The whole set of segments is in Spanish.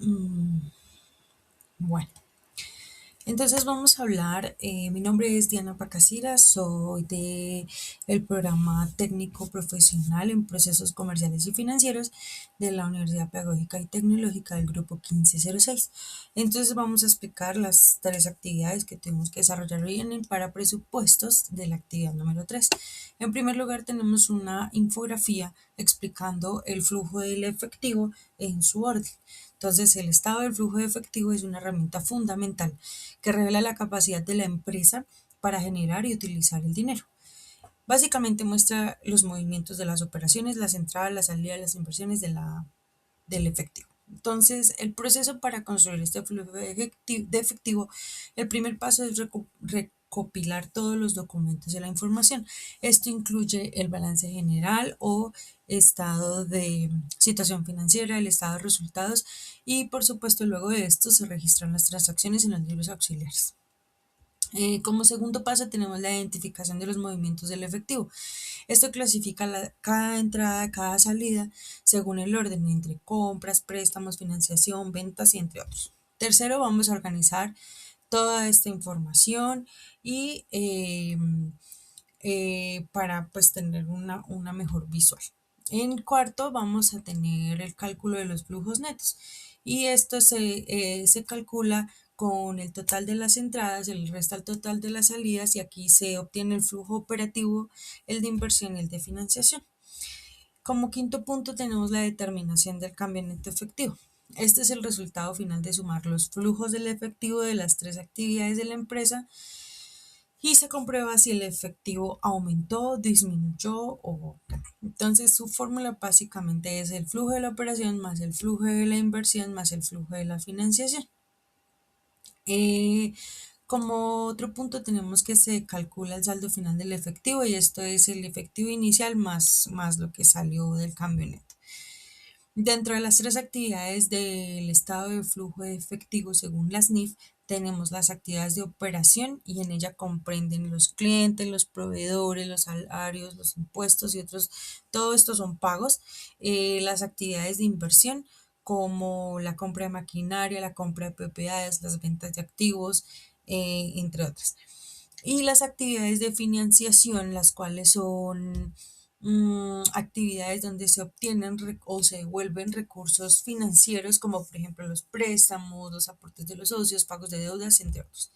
Mm, Bueno, entonces vamos a hablar, mi nombre es Diana Pacasira, soy de el programa técnico profesional en procesos comerciales y financieros de la Universidad Pedagógica y Tecnológica del Grupo 1506. Entonces vamos a explicar las tres actividades que tenemos que desarrollar hoy en el para presupuestos de la actividad número 3. En primer lugar tenemos una infografía explicando el flujo del efectivo en su orden. Entonces, el estado del flujo de efectivo es una herramienta fundamental que revela la capacidad de la empresa para generar y utilizar el dinero. Básicamente muestra los movimientos de las operaciones, las entradas, las salidas, las inversiones del efectivo. Entonces, el proceso para construir este flujo de efectivo, el primer paso es recopilar todos los documentos y la información. Esto incluye el balance general o estado de situación financiera, el estado de resultados y por supuesto luego de esto se registran las transacciones en los libros auxiliares. Como segundo paso tenemos la identificación de los movimientos del efectivo. Esto clasifica cada entrada, cada salida según el orden entre compras, préstamos, financiación, ventas y entre otros. Tercero, vamos a organizar toda esta información y para pues tener una mejor visual. En cuarto vamos a tener el cálculo de los flujos netos y esto se calcula con el total de las entradas, el resta al total de las salidas y aquí se obtiene el flujo operativo, el de inversión y el de financiación. Como quinto punto tenemos la determinación del cambio neto efectivo. Este es el resultado final de sumar los flujos del efectivo de las tres actividades de la empresa y se comprueba si el efectivo aumentó, disminuyó o no. Entonces su fórmula básicamente es el flujo de la operación más el flujo de la inversión más el flujo de la financiación. Eh, Como otro punto tenemos que se calcula el saldo final del efectivo y esto es el efectivo inicial más lo que salió del cambio neto. Dentro de las tres actividades del estado de flujo de efectivo según las NIF, tenemos las actividades de operación y en ella comprenden los clientes, los proveedores, los salarios, los impuestos y otros, todo esto son pagos. Las actividades de inversión como la compra de maquinaria, la compra de propiedades, las ventas de activos, entre otras. Y las actividades de financiación, las cuales son actividades donde se obtienen o se devuelven recursos financieros, como por ejemplo los préstamos, los aportes de los socios, pagos de deudas, entre otros.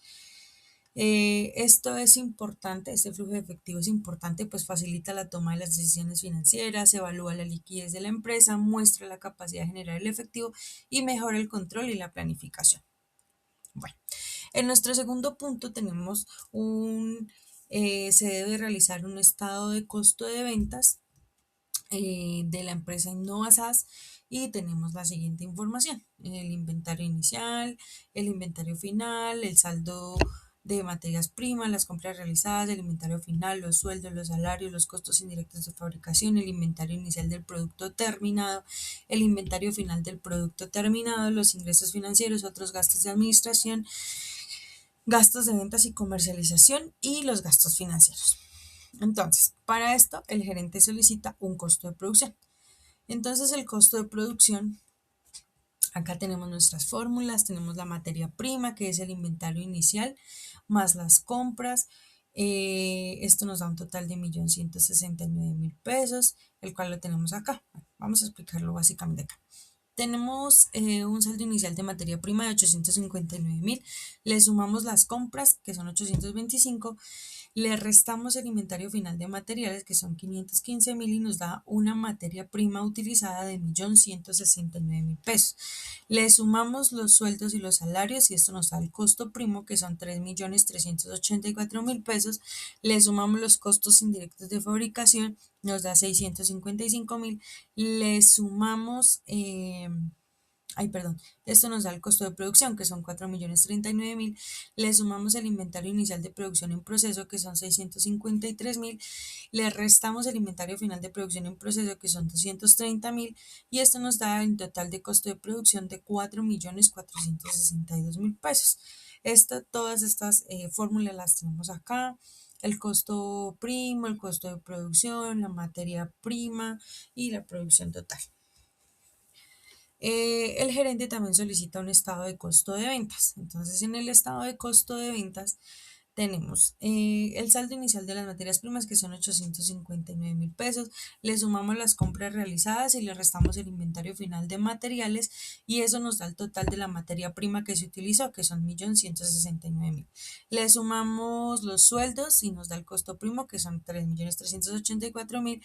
Esto es importante, este flujo de efectivo es importante, pues facilita la toma de las decisiones financieras, evalúa la liquidez de la empresa, muestra la capacidad de generar el efectivo y mejora el control y la planificación. Bueno, en nuestro segundo punto tenemos se debe realizar un estado de costo de ventas de la empresa Innova SAS y tenemos la siguiente información: el inventario inicial, el inventario final, el saldo de materias primas, las compras realizadas, el inventario final, los sueldos, los salarios, los costos indirectos de fabricación, el inventario inicial del producto terminado, el inventario final del producto terminado, los ingresos financieros, otros gastos de administración, gastos de ventas y comercialización y los gastos financieros. Entonces, para esto el gerente solicita un costo de producción. Entonces, el costo de producción, acá tenemos nuestras fórmulas, tenemos la materia prima, que es el inventario inicial, más las compras. Esto nos da un total de 1.169.000 pesos, el cual lo tenemos acá. Bueno, vamos a explicarlo básicamente acá. Tenemos un saldo inicial de materia prima de 859.000, le sumamos las compras, que son 825, le restamos el inventario final de materiales, que son 515.000, y nos da una materia prima utilizada de 1.169.000 pesos. Le sumamos los sueldos y los salarios y esto nos da el costo primo, que son 3.384.000 pesos. Le sumamos los costos indirectos de fabricación, nos da 655.000. Le sumamos esto nos da el costo de producción, que son 4.039.000, le sumamos el inventario inicial de producción en proceso, que son 653.000, le restamos el inventario final de producción en proceso, que son 230.000, y esto nos da el total de costo de producción de 4.462.000 pesos. Todas estas fórmulas las tenemos acá: el costo primo, el costo de producción, la materia prima y la producción total. El gerente también solicita un estado de costo de ventas. Entonces, en el estado de costo de ventas tenemos el saldo inicial de las materias primas, que son 859.000 pesos. Le sumamos las compras realizadas y le restamos el inventario final de materiales, y eso nos da el total de la materia prima que se utilizó, que son 1.169.000. Le sumamos los sueldos y nos da el costo primo, que son 3.384.000.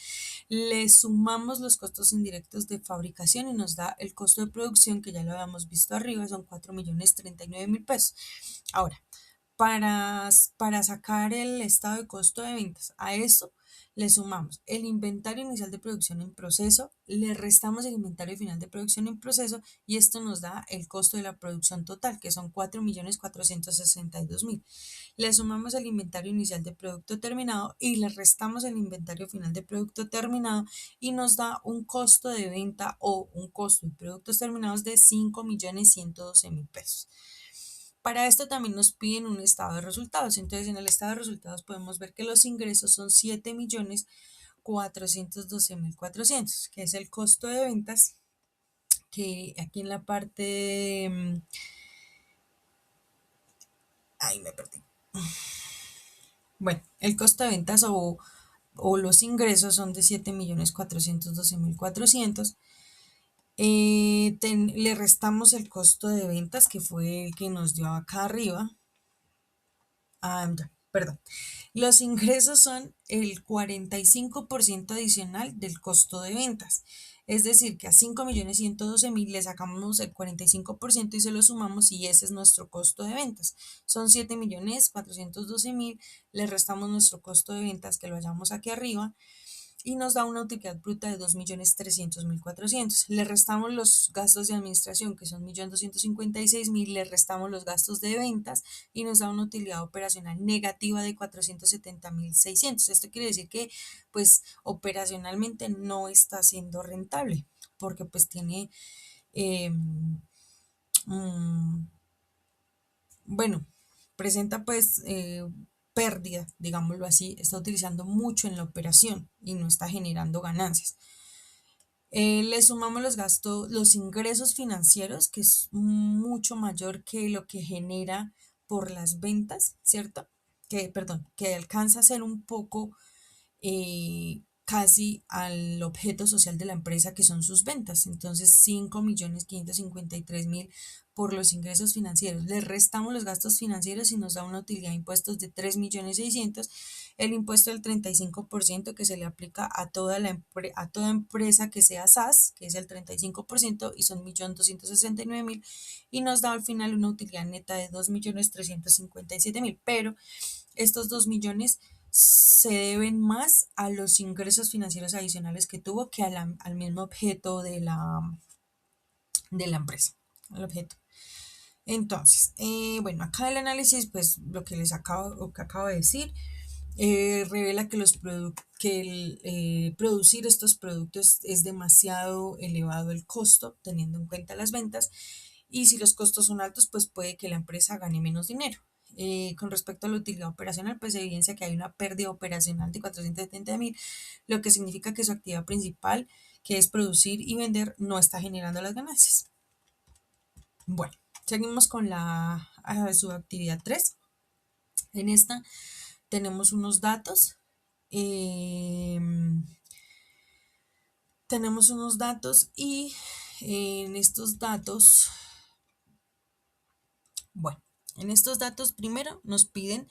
Le sumamos los costos indirectos de fabricación y nos da el costo de producción, que ya lo habíamos visto arriba, son 4.039.000 pesos. Ahora, para sacar el estado de costo de ventas, a eso le sumamos el inventario inicial de producción en proceso, le restamos el inventario final de producción en proceso, y esto nos da el costo de la producción total, que son 4.462.000. Le sumamos el inventario inicial de producto terminado y le restamos el inventario final de producto terminado, y nos da un costo de venta o un costo de productos terminados de 5.112.000 pesos. Para esto también nos piden un estado de resultados. Entonces, en el estado de resultados podemos ver que los ingresos son 7.412.400, que es el costo de ventas, que aquí en la parte ay, me perdí. Bueno, el costo de ventas o los ingresos son de 7.412.400. Le restamos el costo de ventas, que fue el que nos dio acá arriba. Ya, perdón. Los ingresos son el 45% adicional del costo de ventas. Es decir, que a 5.112.000 le sacamos el 45% y se lo sumamos, y ese es nuestro costo de ventas. Son 7.412.000, le restamos nuestro costo de ventas, que lo hallamos aquí arriba, y nos da una utilidad bruta de 2.300.400. Le restamos los gastos de administración, que son 1.256.000, le restamos los gastos de ventas y nos da una utilidad operacional negativa de 470.600. Esto quiere decir que pues operacionalmente no está siendo rentable, porque pues tiene, eh, mm, bueno, presenta pues pérdida, digámoslo así, está utilizando mucho en la operación y no está generando ganancias. Le sumamos los gastos, los ingresos financieros, que es mucho mayor que lo que genera por las ventas, ¿cierto? Perdón, que alcanza a ser un poco casi al objeto social de la empresa, que son sus ventas. Entonces, 5.553.000 por los ingresos financieros. Le restamos los gastos financieros y nos da una utilidad de impuestos de 3.600.000. El impuesto del 35%, que se le aplica a a toda empresa que sea SAS, que es el 35%, y son 1.269.000, y nos da al final una utilidad neta de 2.357.000. Pero estos 2 millones se deben más a los ingresos financieros adicionales que tuvo, que al mismo objeto de la empresa, al objeto. Entonces, bueno, acá el análisis, pues lo que acabo de decir, revela que producir estos productos es demasiado elevado el costo, teniendo en cuenta las ventas, y si los costos son altos, pues puede que la empresa gane menos dinero. Con respecto a la utilidad operacional, pues se evidencia que hay una pérdida operacional de 470.000, lo que significa que su actividad principal, que es producir y vender, no está generando las ganancias. Bueno, seguimos con su actividad 3. En esta tenemos unos datos. em, Tenemos unos datos, y en estos datos, bueno, en estos datos primero nos piden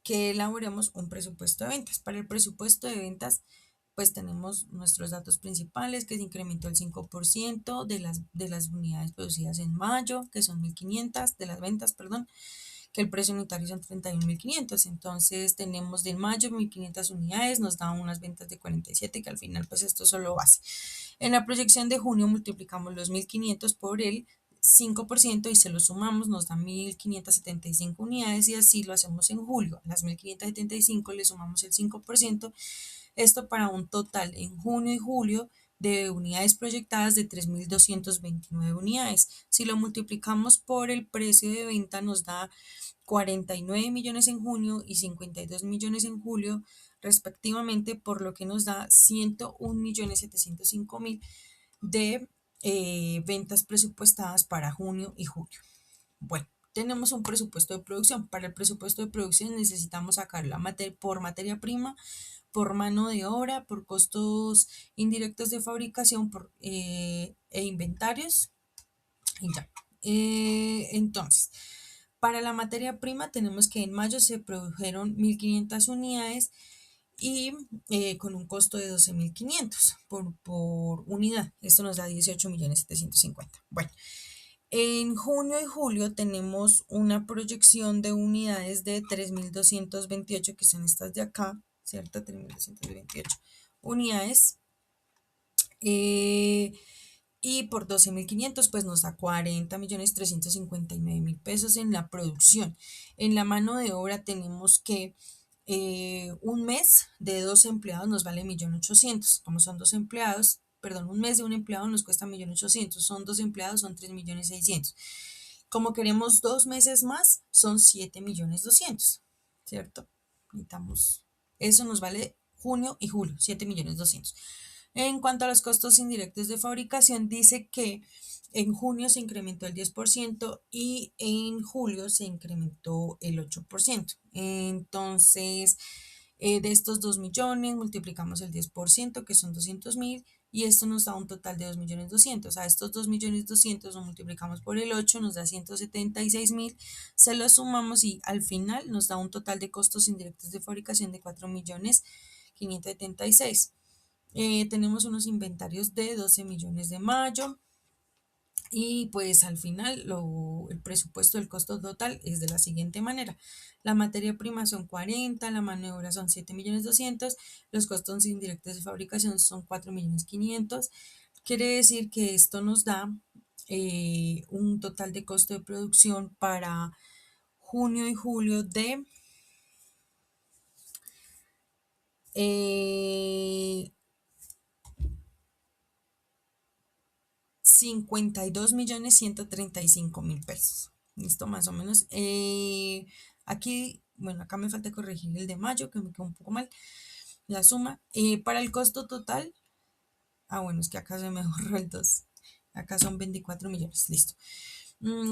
que elaboremos un presupuesto de ventas. Para el presupuesto de ventas, pues tenemos nuestros datos principales, que se incrementó el 5% de las unidades producidas en mayo, que son 1.500 de las ventas, perdón, que el precio unitario son 31.500. Entonces tenemos de mayo 1.500 unidades, nos da unas ventas de 47, que al final pues esto solo base. En la proyección de junio multiplicamos los 1.500 por el 5% y se lo sumamos, nos da 1.575 unidades, y así lo hacemos en julio. A las 1.575 le sumamos el 5%, esto para un total en junio y julio de unidades proyectadas de 3.229 unidades. Si lo multiplicamos por el precio de venta, nos da 49 millones en junio y 52 millones en julio respectivamente, por lo que nos da 101.705.000 de ventas presupuestadas para junio y julio. Bueno, tenemos un presupuesto de producción. Para el presupuesto de producción necesitamos sacar por materia prima, por mano de obra, por costos indirectos de fabricación e inventarios y ya. Entonces, para la materia prima tenemos que en mayo se produjeron 1.500 unidades y con un costo de 12.500 por unidad. Esto nos da 18.750.000. Bueno, en junio y julio tenemos una proyección de unidades de 3.228, que son estas de acá, ¿cierto? 3.228 unidades. eh, y por 12.500 pues nos da 40.359.000 pesos en la producción. En la mano de obra tenemos que un mes de 2 empleados nos vale 1.800.000. Como son 2 empleados, perdón, un mes de un empleado nos cuesta 1.800.000. Son 2 empleados, son 3.600.000. Como queremos 2 meses más, son 7.200.000, ¿cierto? Necesitamos, eso nos vale junio y julio, 7.200.000. En cuanto a los costos indirectos de fabricación, dice que en junio se incrementó el 10% y en julio se incrementó el 8%. Entonces, de estos 2 millones, multiplicamos el 10%, que son 200.000, y esto nos da un total de 2.200.000. A estos 2.200.000 lo multiplicamos por el 8, nos da 176.000, se lo sumamos y al final nos da un total de costos indirectos de fabricación de 4.576.000. Tenemos unos inventarios de 12 millones de mayo y pues al final el presupuesto del costo total es de la siguiente manera. La materia prima son 40, la mano de obra son 7.200.000, los costos indirectos de fabricación son 4.500.000. Quiere decir que esto nos da un total de costo de producción para junio y julio de eh, 52.135.000 pesos. Listo, más o menos. Aquí, bueno, acá me falta corregir el de mayo, que me quedó un poco mal. La suma. Para el costo total, bueno, es que acá se me borró el 2. Acá son 24 millones, listo.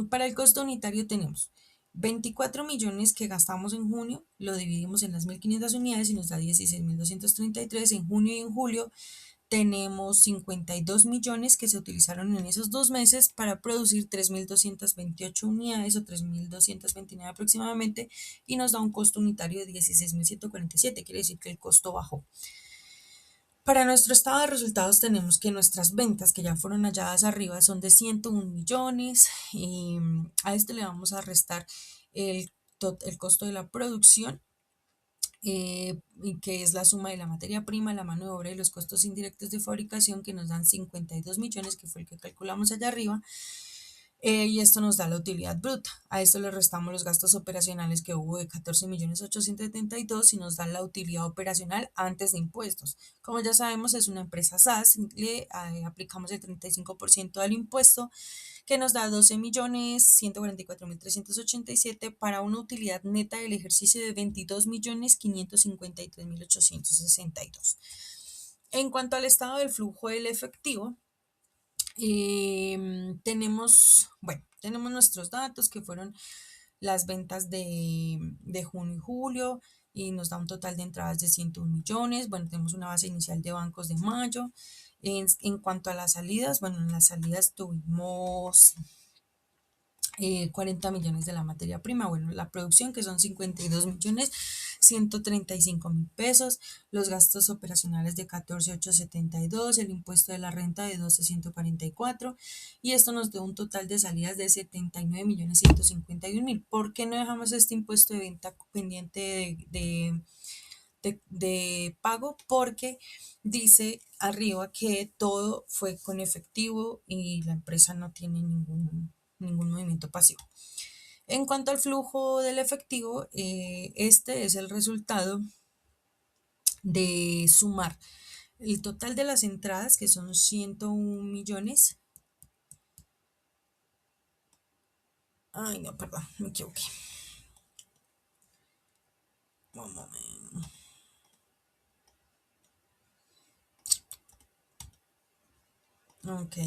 Para el costo unitario tenemos 24 millones que gastamos en junio, lo dividimos en las 1.500 unidades y nos da 16.233 en junio y en julio. Tenemos 52 millones que se utilizaron en esos 2 meses para producir 3.228 unidades o 3.229 aproximadamente y nos da un costo unitario de 16.147, quiere decir que el costo bajó. Para nuestro estado de resultados tenemos que nuestras ventas que ya fueron halladas arriba son de 101 millones y a este le vamos a restar el costo de la producción, y que es la suma de la materia prima, la mano de obra y los costos indirectos de fabricación, que nos dan 52 millones, que fue el que calculamos allá arriba. Y esto nos da la utilidad bruta. A esto le restamos los gastos operacionales que hubo de 14.872 y nos da la utilidad operacional antes de impuestos. Como ya sabemos, es una empresa SAS, le aplicamos el 35% del impuesto, que nos da 12.144.387 para una utilidad neta del ejercicio de 22.553.862. En cuanto al estado del flujo del efectivo, tenemos nuestros datos que fueron las ventas de junio y julio y nos da un total de entradas de 101 millones. Bueno, tenemos una base inicial de bancos de mayo. En cuanto a las salidas, bueno, en las salidas tuvimos 40 millones de la materia prima, bueno, la producción que son 52.135.000 pesos, los gastos operacionales de 14.872, el impuesto de la renta de 12.144 y esto nos dio un total de salidas de 79.151.000. ¿Por qué no dejamos este impuesto de venta pendiente de pago? Porque dice arriba que todo fue con efectivo y la empresa no tiene ningún movimiento pasivo. En cuanto al flujo del efectivo, este es el resultado de sumar el total de las entradas, que son 101 millones. Ay, no, perdón, me equivoqué. Un momento. Ok.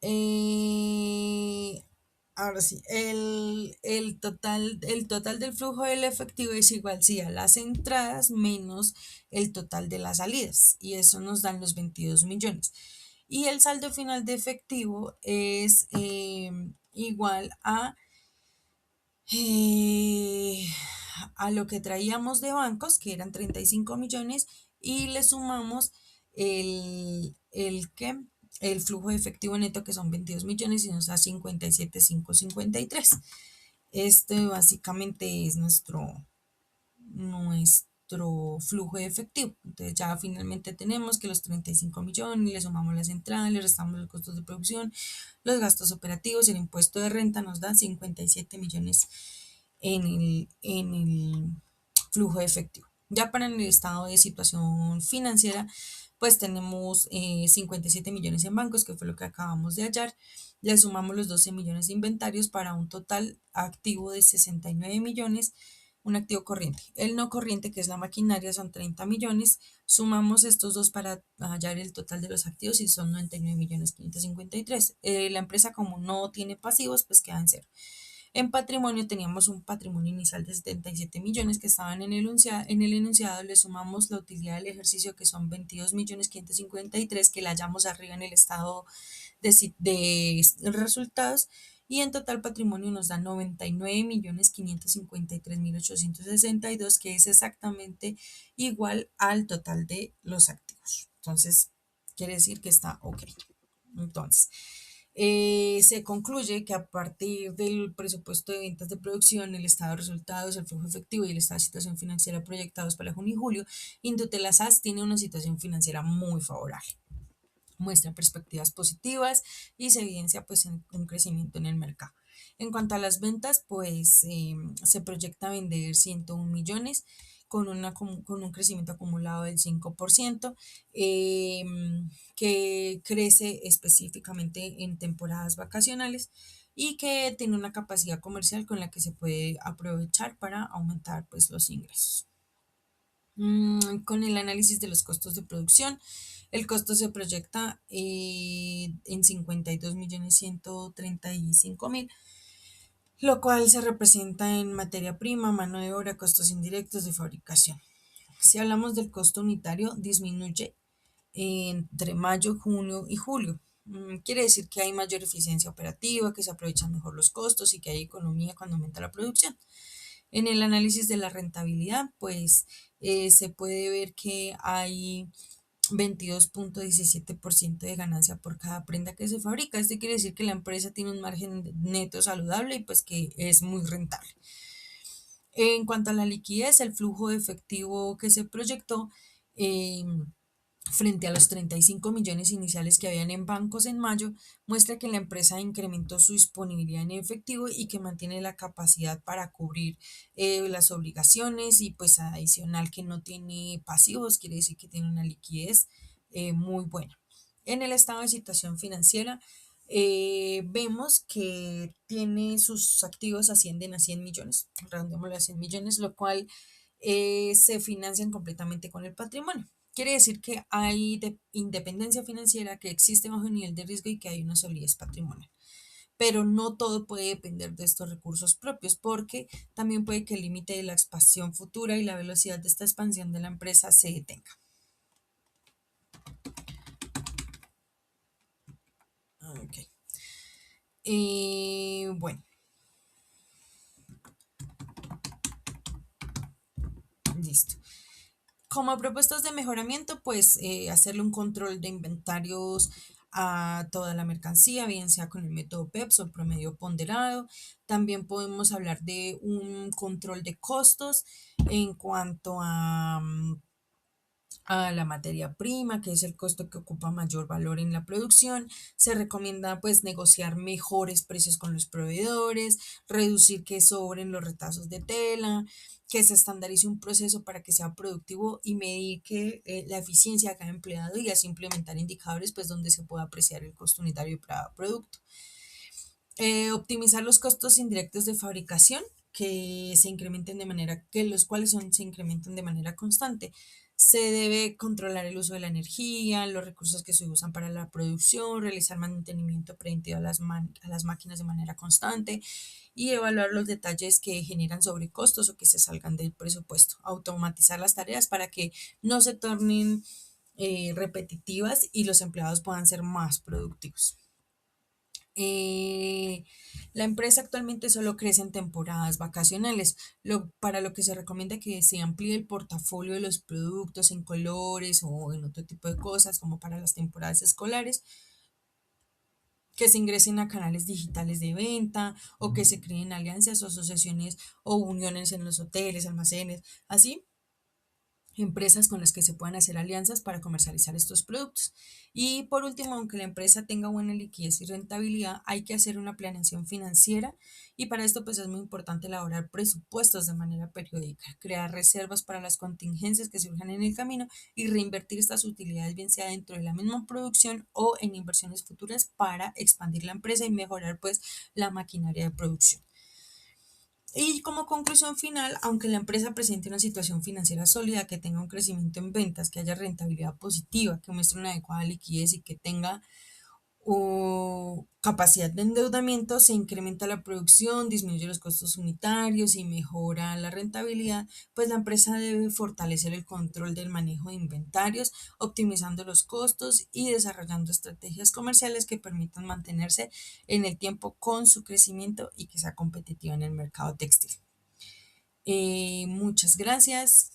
Eh, Ahora sí, el total del flujo del efectivo es igual sí, a las entradas menos el total de las salidas y eso nos dan los 22 millones. Y el saldo final de efectivo es igual eh, a lo que traíamos de bancos, que eran 35 millones, y le sumamos ¿qué? El flujo de efectivo neto, que son 22 millones, y nos da 57,553. Este básicamente es nuestro flujo de efectivo. Entonces ya finalmente tenemos que los 35 millones, le sumamos las entradas, le restamos los costos de producción, los gastos operativos, el impuesto de renta nos da 57 millones en el flujo de efectivo. Ya para el estado de situación financiera, pues tenemos 57 millones en bancos, que fue lo que acabamos de hallar. Le sumamos los 12 millones de inventarios para un total activo de 69 millones, un activo corriente. El no corriente, que es la maquinaria, son 30 millones. Sumamos estos dos para hallar el total de los activos y son 99 millones 553. La empresa, como no tiene pasivos, pues queda en cero. En patrimonio teníamos un patrimonio inicial de 77 millones que estaban en el enunciado, le sumamos la utilidad del ejercicio, que son 22 millones 553, que la hallamos arriba en el estado de resultados, y en total patrimonio nos da 99 millones 553 mil 862, que es exactamente igual al total de los activos. Entonces, quiere decir que está ok. Entonces, se concluye que a partir del presupuesto de ventas de producción, el estado de resultados, el flujo efectivo y el estado de situación financiera proyectados para junio y julio, Indutela SAS tiene una situación financiera muy favorable. Muestra perspectivas positivas y se evidencia pues un crecimiento en el mercado. En cuanto a las ventas, pues se proyecta vender 101 millones con un crecimiento acumulado del 5%, eh, que crece específicamente en temporadas vacacionales y que tiene una capacidad comercial con la que se puede aprovechar para aumentar pues los ingresos. Con el análisis de los costos de producción, el costo se proyecta en 52 millones 135 mil, lo cual se representa en materia prima, mano de obra, costos indirectos de fabricación. Si hablamos del costo unitario, disminuye entre mayo, junio y julio. Quiere decir que hay mayor eficiencia operativa, que se aprovechan mejor los costos y que hay economía cuando aumenta la producción. En el análisis de la rentabilidad, pues se puede ver que hay 22,17% de ganancia por cada prenda que se fabrica. Esto quiere decir que la empresa tiene un margen neto saludable y pues que es muy rentable. En cuanto a la liquidez, el flujo de efectivo que se proyectó eh, frente a los 35 millones iniciales que habían en bancos en mayo, muestra que la empresa incrementó su disponibilidad en efectivo y que mantiene la capacidad para cubrir las obligaciones, y pues adicional que no tiene pasivos, quiere decir que tiene una liquidez muy buena. En el estado de situación financiera, vemos que tiene sus activos ascienden a 100 millones, redondeémoslo a 100 millones, lo cual se financian completamente con el patrimonio. Quiere decir que hay independencia financiera, que existe bajo el nivel de riesgo y que hay una solidez patrimonial. Pero no todo puede depender de estos recursos propios, porque también puede que el límite de la expansión futura y la velocidad de esta expansión de la empresa se detenga. Ok. Bueno, listo. Como propuestas de mejoramiento, pues hacerle un control de inventarios a toda la mercancía, bien sea con el método PEPS o el promedio ponderado. También podemos hablar de un control de costos en cuanto a la materia prima, que es el costo que ocupa mayor valor en la producción. Se recomienda pues negociar mejores precios con los proveedores, reducir que sobren los retazos de tela, que se estandarice un proceso para que sea productivo y medir que la eficiencia de cada empleado, y así implementar indicadores pues donde se pueda apreciar el costo unitario de cada producto. Optimizar los costos indirectos de fabricación, que se incrementen de manera, que los cuales se incrementan de manera constante. Se debe controlar el uso de la energía, los recursos que se usan para la producción, realizar mantenimiento preventivo a las máquinas de manera constante y evaluar los detalles que generan sobrecostos o que se salgan del presupuesto. Automatizar las tareas para que no se tornen repetitivas y los empleados puedan ser más productivos. Eh, la empresa actualmente solo crece en temporadas vacacionales, para lo que se recomienda que se amplíe el portafolio de los productos en colores o en otro tipo de cosas, como para las temporadas escolares, que se ingresen a canales digitales de venta o que se creen alianzas o asociaciones o uniones en los hoteles, almacenes, así empresas con las que se puedan hacer alianzas para comercializar estos productos. Y por último, aunque la empresa tenga buena liquidez y rentabilidad, hay que hacer una planeación financiera y para esto pues es muy importante elaborar presupuestos de manera periódica, crear reservas para las contingencias que surjan en el camino y reinvertir estas utilidades bien sea dentro de la misma producción o en inversiones futuras para expandir la empresa y mejorar pues la maquinaria de producción. Y como conclusión final, aunque la empresa presente una situación financiera sólida, que tenga un crecimiento en ventas, que haya rentabilidad positiva, que muestre una adecuada liquidez y que tenga capacidad de endeudamiento, se incrementa la producción, disminuye los costos unitarios y mejora la rentabilidad, pues la empresa debe fortalecer el control del manejo de inventarios, optimizando los costos y desarrollando estrategias comerciales que permitan mantenerse en el tiempo con su crecimiento y que sea competitiva en el mercado textil. Muchas gracias.